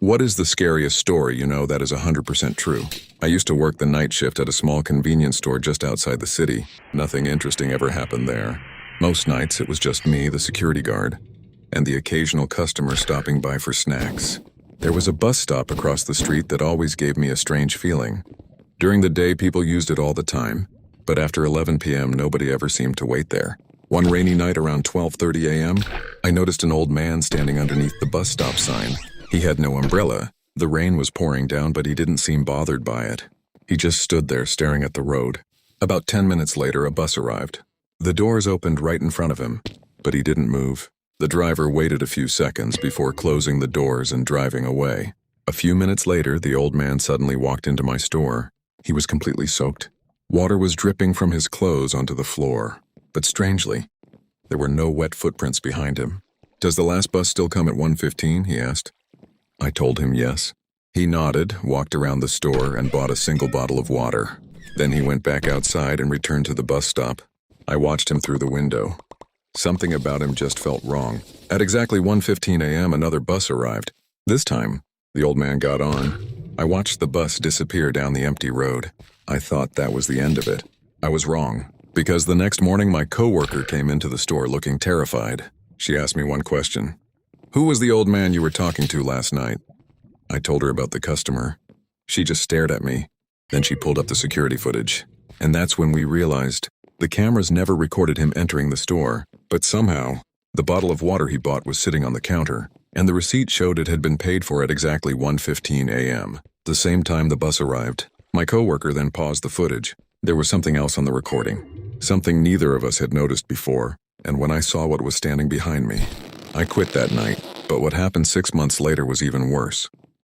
What is the scariest story you know that is 100% true? I used to work the night shift at a small convenience store just outside the city. Nothing interesting ever happened there. Most nights it was just me, the security guard, and the occasional customer stopping by for snacks. There was a bus stop across the street that always gave me a strange feeling. During the day people used it all the time, but after 11 p.m. nobody ever seemed to wait there. One rainy night around 12:30 a.m., I noticed an old man standing underneath the bus stop sign. He had no umbrella. The rain was pouring down, but he didn't seem bothered by it. He just stood there staring at the road. About 10 minutes later, a bus arrived. The doors opened right in front of him, but he didn't move. The driver waited a few seconds before closing the doors and driving away. A few minutes later, the old man suddenly walked into my store. He was completely soaked. Water was dripping from his clothes onto the floor. But strangely, there were no wet footprints behind him. "Does the last bus still come at 1:15?" he asked. I told him yes. He nodded, walked around the store, and bought a single bottle of water. Then he went back outside and returned to the bus stop. I watched him through the window. Something about him just felt wrong. At exactly 1:15 a.m., another bus arrived. This time, the old man got on. I watched the bus disappear down the empty road. I thought that was the end of it. I was wrong, because the next morning my coworker came into the store looking terrified. She asked me one question. "Who was the old man you were talking to last night?" I told her about the customer. She just stared at me. Then she pulled up the security footage. And that's when we realized the cameras never recorded him entering the store, but somehow, the bottle of water he bought was sitting on the counter, and the receipt showed it had been paid for at exactly 1:15 a.m., the same time the bus arrived. My coworker then paused the footage. There was something else on the recording, something neither of us had noticed before, and when I saw what was standing behind me, I quit that night, but what happened 6 months later was even worse.